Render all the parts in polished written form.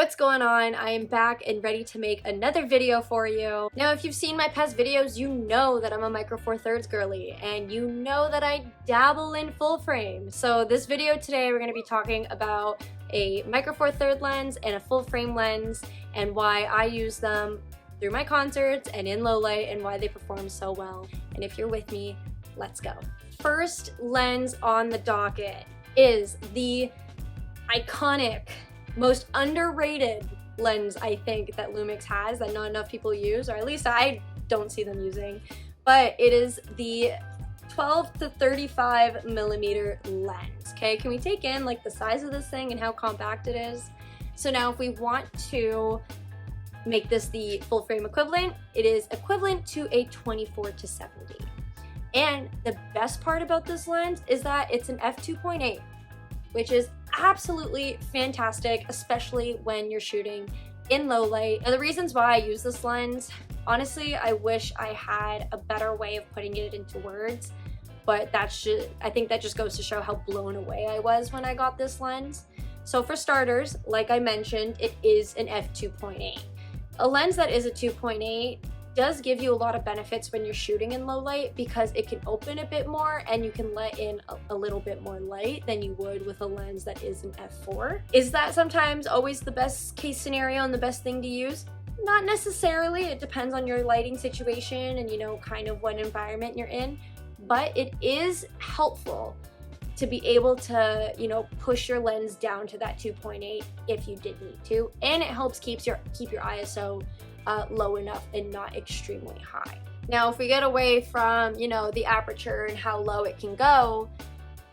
What's going on? I am back and ready to make another video for you. Now, if you've seen my past videos, you know that I'm a Micro Four Thirds girly, and you know that I dabble in full frame. So this video today, we're going to be talking about a Micro Four Third lens and a full frame lens, and why I use them through my concerts and in low light, and why they perform so well. And if you're with me, let's go. First lens on the docket is the iconic, most underrated lens I think that Lumix has that not enough people use, or at least I don't see them using, but it is the 12-35mm lens. Okay, can we take in like the size of this thing and how compact it is? So now if we want to make this the full frame equivalent, it is equivalent to a 24-70. And the best part about this lens is that it's an f2.8, which is absolutely fantastic, especially when you're shooting in low light. Now, the reasons why I use this lens, honestly, I wish I had a better way of putting it into words, but I think that just goes to show how blown away I was when I got this lens. So for starters, like I mentioned, it is an f2.8. A lens that is a 2.8 does give you a lot of benefits when you're shooting in low light, because it can open a bit more and you can let in a little bit more light than you would with a lens that is an f4. Is that sometimes always the best case scenario and the best thing to use? Not necessarily. It depends on your lighting situation and, you know, kind of what environment you're in, but it is helpful to be able to, you know, push your lens down to that 2.8 if you did need to, and it helps keep your ISO low enough and not extremely high. Now, if we get away from, you know, the aperture and how low it can go,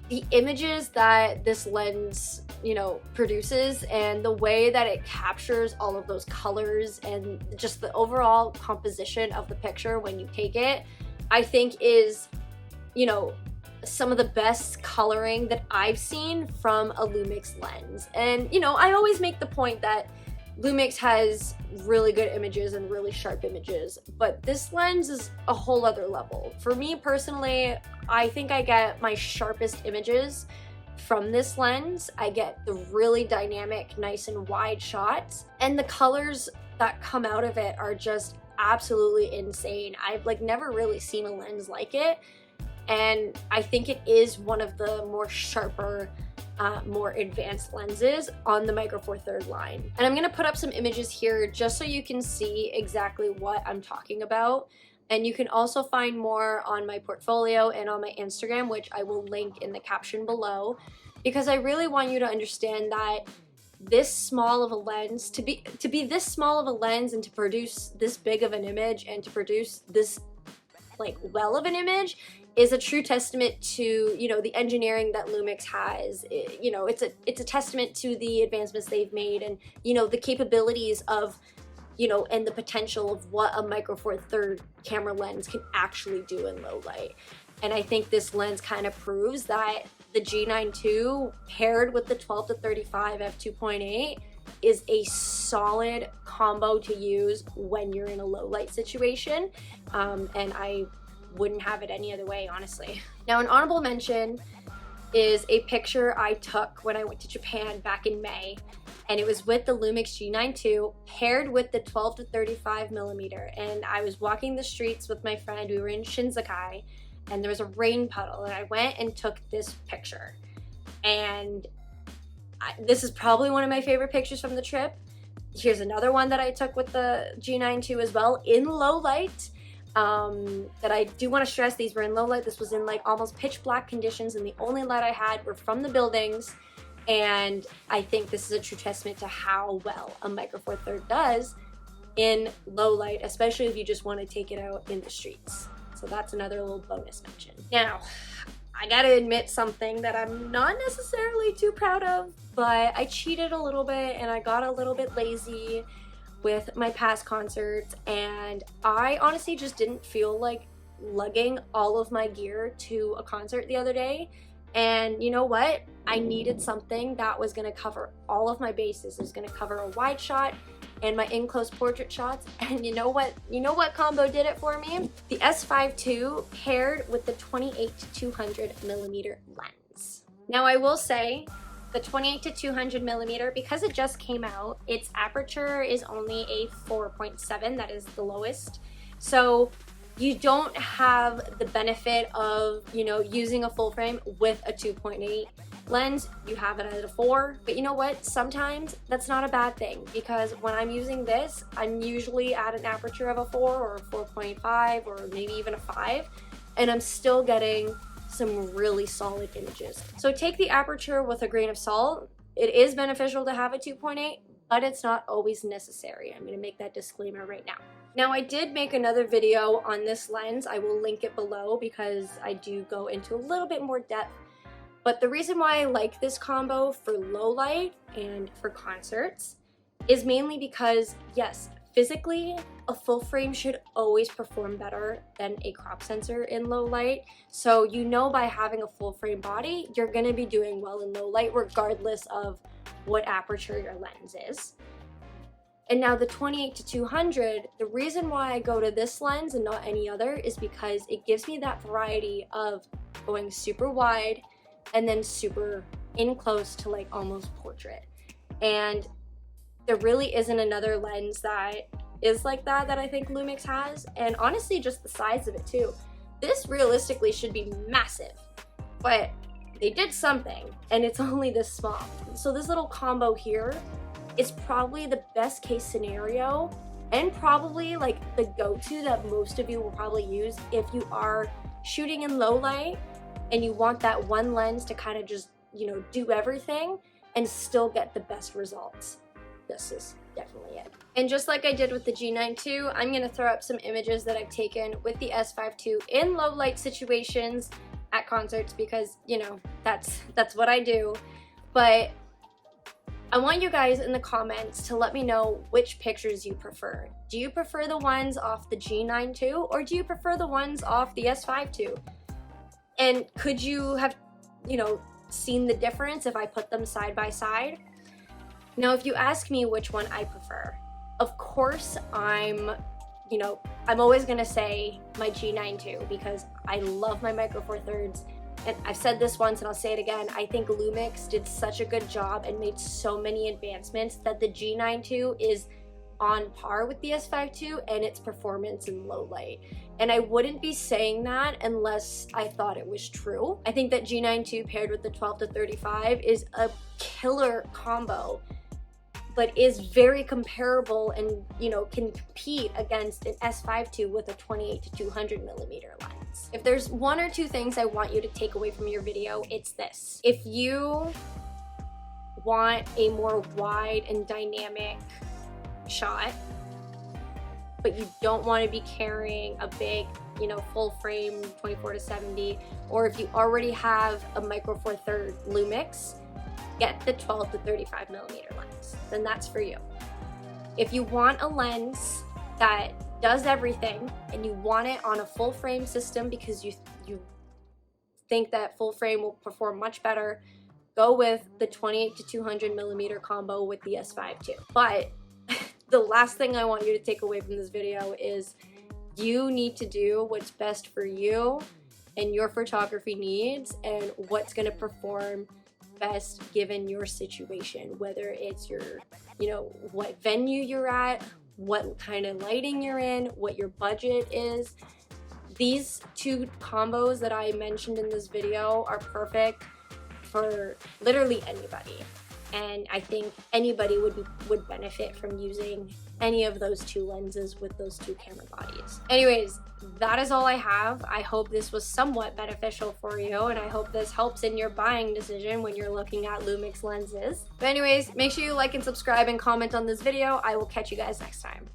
the images that this lens, you know, produces and the way that it captures all of those colors and just the overall composition of the picture when you take it, I think is, you know, some of the best coloring that I've seen from a Lumix lens. And, you know, I always make the point that Lumix has really good images and really sharp images, but this lens is a whole other level. For me personally, I think I get my sharpest images from this lens. I get the really dynamic, nice and wide shots, and the colors that come out of it are just absolutely insane. I've like never really seen a lens like it, and I think it is one of the more sharper, more advanced lenses on the Micro Four Third line. And I'm gonna put up some images here just so you can see exactly what I'm talking about. And you can also find more on my portfolio and on my Instagram, which I will link in the caption below, because I really want you to understand that this small of a lens, to be this small of a lens and to produce this big of an image and to produce this like well of an image is a true testament to, you know, the engineering that Lumix has. You know, it's a testament to the advancements they've made, and, you know, the capabilities of, you know, and the potential of what a Micro Four Third camera lens can actually do in low light. And I think this lens kind of proves that the G9 II paired with the 12-35 f2.8 is a solid combo to use when you're in a low light situation, and I wouldn't have it any other way, honestly. Now, an honorable mention is a picture I took when I went to Japan back in May, and it was with the Lumix G9 II paired with the 12-35mm, and I was walking the streets with my friend. We were in Shinsekai, and there was a rain puddle, and I went and took this picture, and this is probably one of my favorite pictures from the trip. Here's another one that I took with the G9 II as well in low light. That I do want to stress, these were in low light. This was in like almost pitch black conditions, and the only light I had were from the buildings. And I think this is a true testament to how well a Micro Four Third does in low light, especially if you just want to take it out in the streets. So that's another little bonus mention. Now, I gotta admit something that I'm not necessarily too proud of, but I cheated a little bit and I got a little bit lazy with my past concerts, and I honestly just didn't feel like lugging all of my gear to a concert the other day. And you know what? I needed something that was gonna cover all of my bases. It was gonna cover a wide shot and my in-close portrait shots. And you know what combo did it for me? The S5 II paired with the 28-200mm lens. Now, I will say, The 28-200mm, because it just came out, its aperture is only a 4.7, that is the lowest. So you don't have the benefit of, you know, using a full frame with a 2.8 lens. You have it at a 4, but you know what? Sometimes that's not a bad thing, because when I'm using this, I'm usually at an aperture of a 4 or a 4.5 or maybe even a 5, and I'm still getting some really solid images. So take the aperture with a grain of salt. It is beneficial to have a 2.8, but it's not always necessary. I'm gonna make that disclaimer right now. Now, I did make another video on this lens. I will link it below because I do go into a little bit more depth. But the reason why I like this combo for low light and for concerts is mainly because, yes, physically, a full frame should always perform better than a crop sensor in low light. So you know, by having a full frame body, you're gonna be doing well in low light regardless of what aperture your lens is. And now the 28-200, the reason why I go to this lens and not any other is because it gives me that variety of going super wide and then super in close to like almost portrait. And there really isn't another lens that is like that I think Lumix has, and honestly just the size of it too. This realistically should be massive, but they did something and it's only this small. So this little combo here is probably the best case scenario and probably like the go-to that most of you will probably use if you are shooting in low light and you want that one lens to kind of just, you know, do everything and still get the best results. This is definitely it. And just like I did with the G9 II, I'm gonna throw up some images that I've taken with the S5 II in low light situations at concerts because, you know, that's what I do. But I want you guys in the comments to let me know which pictures you prefer. Do you prefer the ones off the G9 II or do you prefer the ones off the S5 II? And could you have, you know, seen the difference if I put them side by side? Now, if you ask me which one I prefer, of course I'm always gonna say my G9 II because I love my Micro Four Thirds. And I've said this once and I'll say it again, I think Lumix did such a good job and made so many advancements that the G9 II is on par with the S5 II and its performance in low light. And I wouldn't be saying that unless I thought it was true. I think that G9 II paired with the 12-35 is a killer combo, but is very comparable and, you know, can compete against an S5 II with a 28-200mm lens. If there's one or two things I want you to take away from your video, it's this. If you want a more wide and dynamic shot, but you don't want to be carrying a big, you know, full frame 24-70, or if you already have a Micro Four Thirds Lumix, get the 12-35mm lens, then that's for you. If you want a lens that does everything and you want it on a full frame system because you think that full frame will perform much better, go with the 28-200mm combo with the S5 II. But the last thing I want you to take away from this video is you need to do what's best for you and your photography needs and what's going to perform best given your situation, whether it's your, you know, what venue you're at, what kind of lighting you're in, what your budget is. These two combos that I mentioned in this video are perfect for literally anybody. And I think anybody would benefit from using any of those two lenses with those two camera bodies. Anyways, that is all I have. I hope this was somewhat beneficial for you, and I hope this helps in your buying decision when you're looking at Lumix lenses. But anyways, make sure you like and subscribe and comment on this video. I will catch you guys next time.